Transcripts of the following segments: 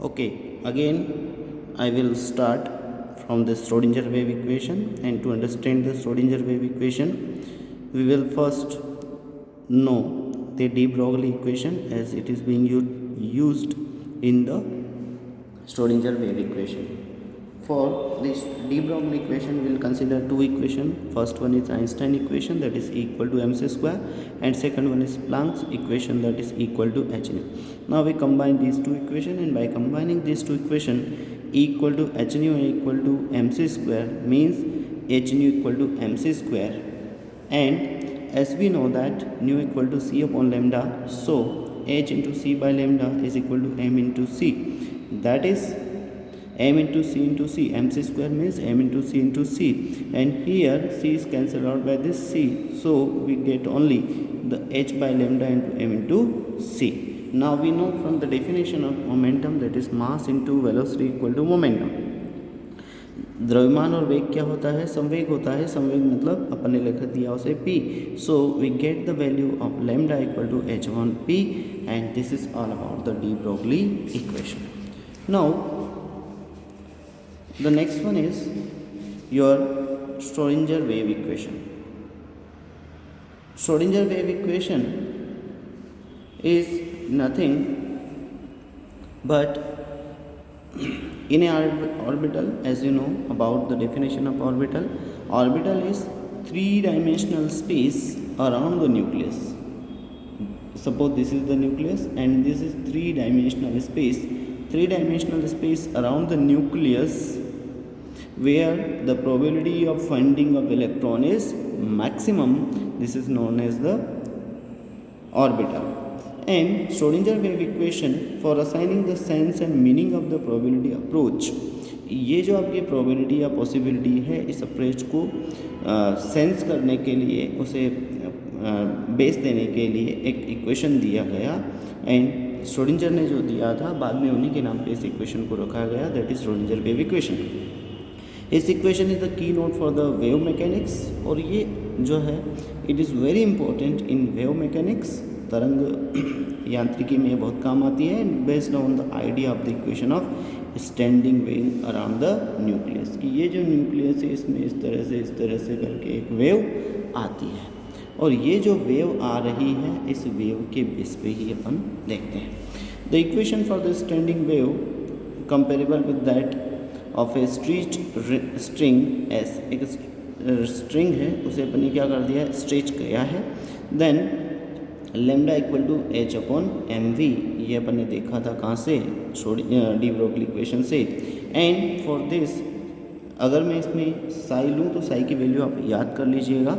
Okay, again I will start from the Schrodinger wave equation, and to understand the Schrodinger wave equation we will first know the de Broglie equation as it is being used in the Schrodinger wave equation. For this de Broglie equation we will consider two equations. First one is Einstein equation, that is equal to mc square, and second one is Planck's equation, that is equal to h nu. Now we combine these two equations, and by combining these two equations, equal to h nu equal to mc square means h nu equal to mc square, and as we know that nu equal to c upon lambda, so h into c by lambda is equal to m into c, that is m into c into c. mc square means m into c into c, and here c is cancelled out by this c, so we get only the h by lambda into m into c. Now we know from the definition of momentum, that is mass into velocity equal to momentum. द्रव्यमान और वेग क्या होता है? संवेग होता है. संवेग मतलब अपन ने लिख दिया उसे p. So we get the value of lambda equal to h on p, and this is all about the de Broglie equation. Now the next one is your Schrodinger wave equation. Schrodinger wave equation is nothing but in a orbital, as you know about the definition of orbital. Orbital is three-dimensional space around the nucleus. Suppose this is the nucleus and this is three-dimensional space. Three-dimensional space around the nucleus where the probability of finding of electron is maximum. This is known as the orbital. And Schrodinger wave equation for assigning the sense and meaning of the probability approach, ये जो आपकी probability या possibility है, इस approach को sense करने के लिए, उसे बेस देने के लिए एक इक्वेशन दिया गया, एंड श्रोडिंजर ने जो दिया था बाद में उन्हीं के नाम पे इस इक्वेशन को रखा गया, that is Schrodinger wave equation. इस equation is the key note for the wave mechanics, और ये जो है it is very important in wave mechanics. तरंग यांत्रिकी में बहुत काम आती है, and based on the idea of the equation of standing wave around the nucleus, कि ये जो न्यूक्लियस है इसमें इस तरह से करके एक वेव आती है, और ये जो वेव आ रही है इस वेव के बेस पे ही अपन देखते हैं. The equation for the standing wave comparable with that of a string S. एक स्ट्रिंग है, उसे अपन ने क्या कर दिया है, स्ट्रेच किया है. Then lambda equal to h upon m v, ये अपन ने देखा था कहाँ से, डी ब्रोगली इक्वेशन से. एंड फॉर दिस अगर मैं इसमें साई लूँ तो साई की वैल्यू आप याद कर लीजिएगा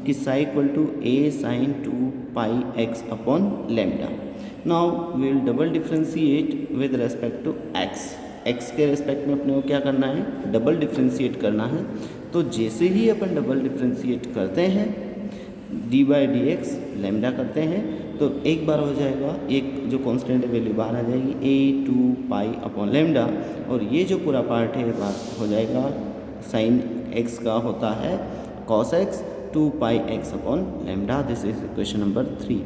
कि psi equal to a sine 2 pi x upon lambda. Now we will double differentiate with respect to x. X के रेस्पेक्ट में अपने को क्या करना है, डबल डिफ्रेंशिएट करना है. तो जैसे ही अपन डबल डिफ्रेंशिएट करते हैं, D by D x lambda करते हैं, तो एक बार हो जाएगा, एक जो कांस्टेंट है वैल्यू बाहर आ जाएगी, ए 2 पाई अपॉन लेमडा, और ये जो पूरा पार्ट है बाहर हो जाएगा, साइन एक्स का होता है cos x 2 pi x upon lambda. This is equation number 3.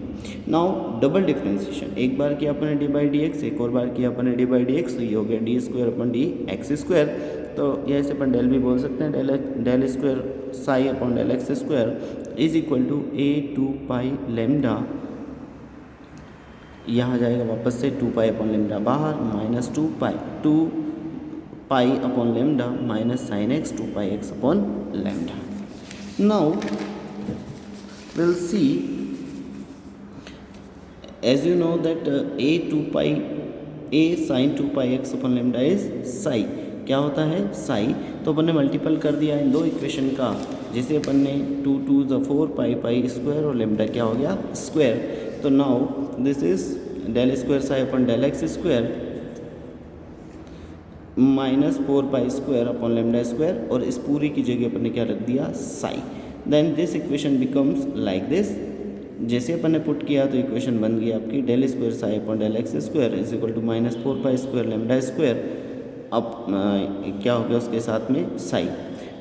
Now double differentiation, एक बार किया अपने डी बाई डी एक्स, एक और बार किया अपने डी बाई डी एक्स, तो ये हो गया d square upon d x square. तो ये ऐसे अपन डेल भी बोल सकते हैं, del square psi upon del x square is equal to a 2 pi lambda. यहाँ जाएगा वापस से 2 पाई अपॉन लेमडा बाहर, minus 2 pi upon lambda minus sine x 2 pi x upon lambda. Now will see, as you know that a sine 2 pi x upon lambda is Sai. क्या होता है, साई. तो अपन ने मल्टीपल कर दिया इन दो इक्वेशन का, जिसे अपन ने 2 2 4 पाई स्क्वायर और लेमडा क्या हो गया, स्क्वायर. तो now this is del square psi upon del x square minus 4 pi square upon lambda square, और इस पूरी की जगह अपन ने क्या रख दिया, psi. Then this equation becomes like this. जैसे अपन ने पुट किया तो इक्वेशन बन गई आपकी del square psi upon del x square is equal to minus 4 pi square lambda square. अब क्या हो गया उसके साथ में साई,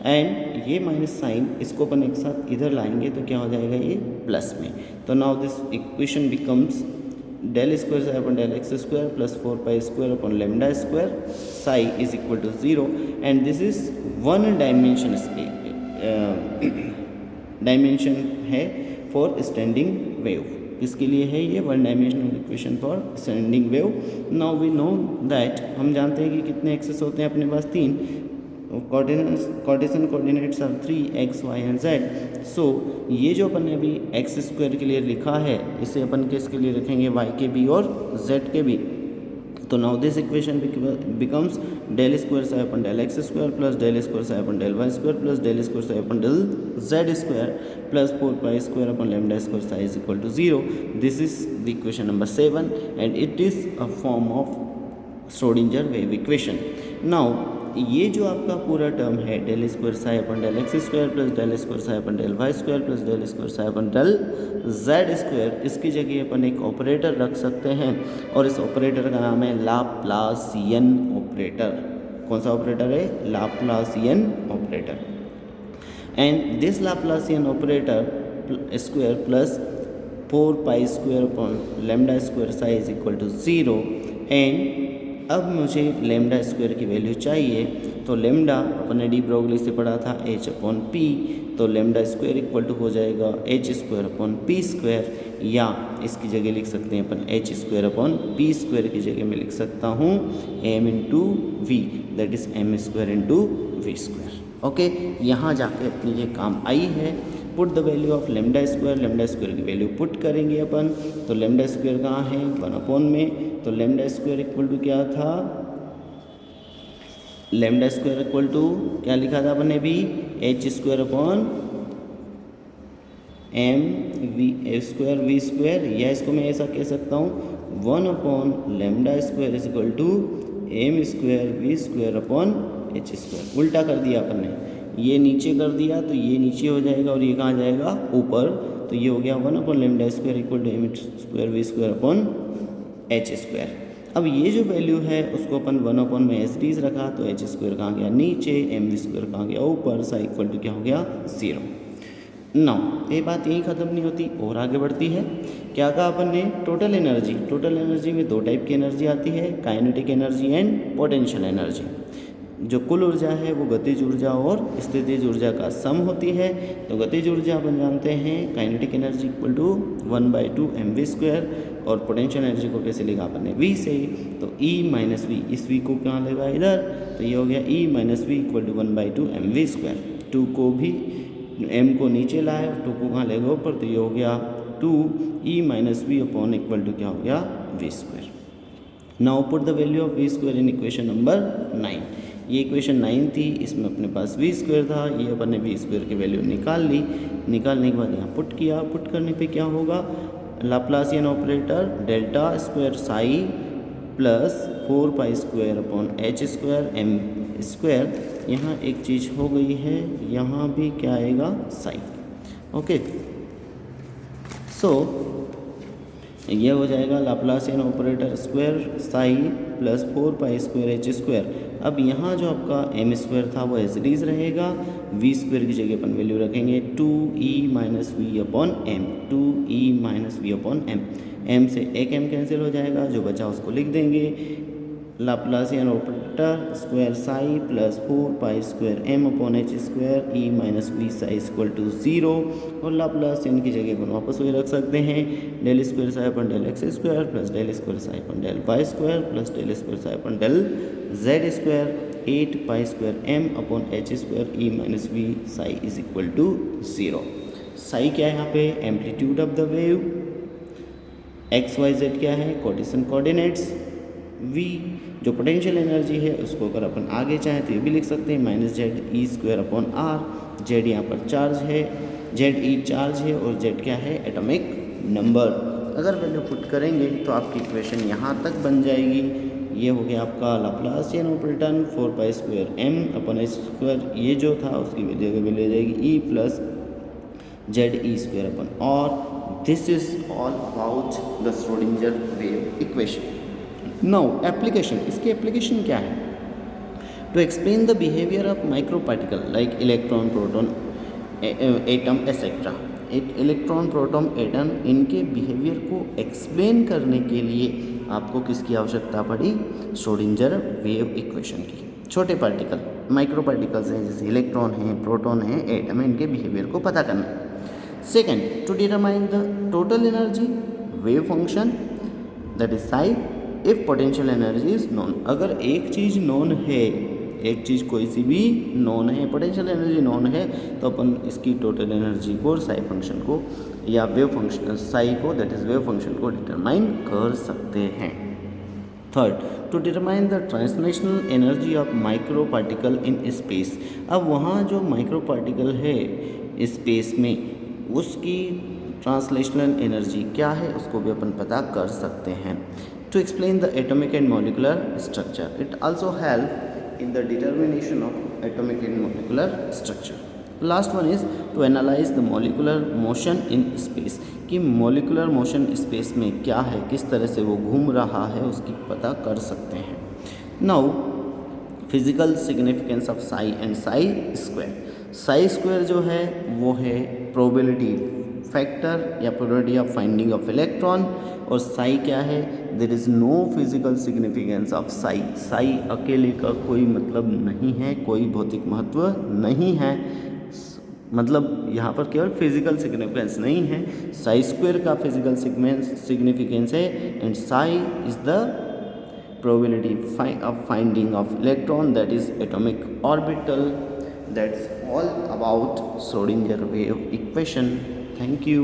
एंड ये माइनस साइन इसको अपन एक साथ इधर लाएंगे तो क्या हो जाएगा, ये प्लस में. तो now this equation becomes del square psi upon del x square plus 4 pi square upon lambda square psi is equal to 0, and this is one dimension dimension है फॉर स्टैंडिंग वेव. किसके लिए है ये? One dimensional equation for standing wave. Now we know that, हम जानते हैं कि कितने एक्सेस होते हैं अपने पास? 3. Cartesian coordinates are 3 x y and z. So ये जो अपन ने अभी एक्स स्क्वायर के लिए लिखा है, इसे अपन किसके लिए रखेंगे? y के भी और z के भी. तो now this equation becomes del square psi upon del x square plus del square psi upon del y square plus del square psi upon del z square plus 4 pi square upon lambda square psi is equal to 0. This is the equation number 7 and it is a form of Schrodinger wave equation. Now ये जो आपका पूरा term है del square psi upon del x square plus del square psi upon del y square plus del square psi upon del z square, इसकी जगह अपन एक operator रख सकते हैं और इस ऑपरेटर का नाम है लाप्लासियन ऑपरेटर. कौन सा ऑपरेटर है? Laplacian operator. And this Laplacian operator square plus 4 pi square upon lambda square psi is equal to 0. And अब मुझे लेमडा स्क्वायर की वैल्यू चाहिए, तो लेमडा अपन ने डी ब्रोगली से पढ़ा था h अपॉन पी, तो लेमडा स्क्वायर इक्वल टू हो जाएगा h square upon p square, या इसकी जगह लिख सकते हैं अपन h square upon p square की जगह में लिख सकता हूँ m into v, that is m square into v square. Okay, यहाँ जाके अपनी ये काम आई है. Put the value of lambda square की वैल्यू पुट करेंगे अपन. तो लेमडा स्क्वायर कहाँ है? 1 अपॉन में. तो लेमडा स्क्वायर इक्वल टू क्या था? लेमडा स्क्वायर इक्वल टू क्या लिखा था अपन ने भी? H square upon m v square v square, या इसको मैं ऐसा कह सकता हूँ 1 upon lambda square is equal to m square v square upon h square. उल्टा कर दिया अपन ने, ये नीचे कर दिया तो ये नीचे हो जाएगा और ये कहाँ जाएगा? ऊपर. तो ये हो गया 1 upon lambda square equal to m square v square upon h square. अब ये जो वैल्यू है उसको अपन 1 अपॉन में एस डीज रखा, तो एच स्क्वायर कहाँ गया? नीचे. एम वी स्क्वायर कहाँ गया? ऊपर. साई इक्वल टू क्या हो गया? 0. नाउ ये बात यहीं ख़त्म नहीं होती और आगे बढ़ती है. क्या कहा अपन ने? टोटल एनर्जी में 2 टाइप की एनर्जी आती है, kinetic energy and potential energy. जो कुल ऊर्जा है वो गतिज ऊर्जा और स्थितिज ऊर्जा का सम होती है. तो गतिज ऊर्जा अपन जानते हैं kinetic energy equal to 1/2 mv square, और पोटेंशियल एनर्जी को कैसे लिखा अपन ने? v से. तो e माइनस वी, इस v को कहाँ लेगा? इधर. तो ये हो गया e minus v equal to 1/2 mv square. 2 को भी m को नीचे लाए, 2 को कहाँ लेगा? ऊपर. तो ये हो गया 2 e minus v upon equal to क्या हो गया? v square. Now put the value of v square in equation number 9. ये इक्वेशन 9 थी, इसमें अपने पास v स्क्वायर था, ये अपन ने v स्क्वायर की वैल्यू निकाल ली. निकालने के बाद यहाँ पुट किया. पुट करने पे क्या होगा? Laplacian operator delta square psi plus 4 pi square upon h square m square. यहाँ एक चीज़ हो गई है, यहाँ भी क्या आएगा? साई. ओके, सो ये हो जाएगा Laplacian operator square psi plus 4 pi square h square. अब यहाँ जो आपका एम स्क्वायर था वो एज इट इज रहेगा. वी स्क्वायर की जगह अपन वैल्यू रखेंगे 2e minus v upon m. 2e minus v upon m. M से एक एम कैंसिल हो जाएगा, जो बचा उसको लिख देंगे. Laplacian operator square psi plus 4 pi square m upon h square E minus we psi equal to 0. और लाप्लासियन की जगह पर वापस वही रख सकते हैं. Del square psi upon del x square plus del square psi upon del y square plus del square psi upon del z square 8 pi square m upon h square E minus we psi is equal to 0. Psi क्या है यहाँ पे? Amplitude of the wave. X y z क्या है? Cartesian coordinates. V जो potential energy है उसको अगर अपन आगे चाहें तो ये भी लिख सकते हैं minus z e square upon r. Z यहाँ पर चार्ज है, जेड ई चार्ज है, और जेड क्या है? Atomic number. अगर वैल्यू पुट करेंगे तो आपकी इक्वेशन यहाँ तक बन जाएगी. ये हो गया आपका Laplacian operator 4 pi square m upon h square. ये जो था उसकी जगह वैल्यू ले जाएगी E plus z e square upon. और this is all about the Schrodinger wave equation. Now application, इसकी एप्लीकेशन क्या है? To explain the behaviour of micro particle like electron, proton, atom etcetera. एक इलेक्ट्रॉन प्रोटॉन एटम इनके behaviour को explain करने के लिए आपको किसकी आवश्यकता पड़ी? श्रोडिंगर वेव इक्वेशन की। छोटे पार्टिकल, माइक्रो पार्टिकल्स हैं जैसे इलेक्ट्रॉन हैं, प्रोटॉन हैं, एटम है, इनके बिहेवियर को पता करना। Second, to determine the total energy wave function that is psi if potential energy is known. अगर एक चीज़ नोन है, एक चीज़ कोई सी भी नोन है, पोटेंशियल एनर्जी नोन है, तो अपन इसकी टोटल एनर्जी को, साई फंक्शन को या वेव फंक्शन साई को दैट इज वेव फंक्शन को डिटरमाइन कर सकते हैं। Third, to determine the translational energy of micro particle in space. अब वहाँ जो माइक्रो पार्टिकल है स्पेस में, उसकी ट्रांसलेशनल एनर्जी क्या है उसको भी अपन पता कर सकते हैं। To explain the atomic and molecular structure, it also help in the determination of atomic and molecular structure. Last one is to analyze the molecular motion in space, कि molecular motion space में क्या है, किस तरह से वो घूम रहा है, उसकी पता कर सकते हैं। Now physical significance of psi and psi square. psi square जो है वो है probability फैक्टर या probability of finding of electron, और साई क्या है? There is no physical significance of psi. Psi अकेले का कोई मतलब नहीं है, कोई भौतिक महत्व नहीं है, मतलब यहाँ पर केवल फिजिकल सिग्निफिकेंस नहीं है, साई स्क्वायर का फिजिकल सिग्निफिकेंस है। And Sai is the probability of finding of electron that is atomic orbital. That's all about Schrodinger wave equation. Thank you.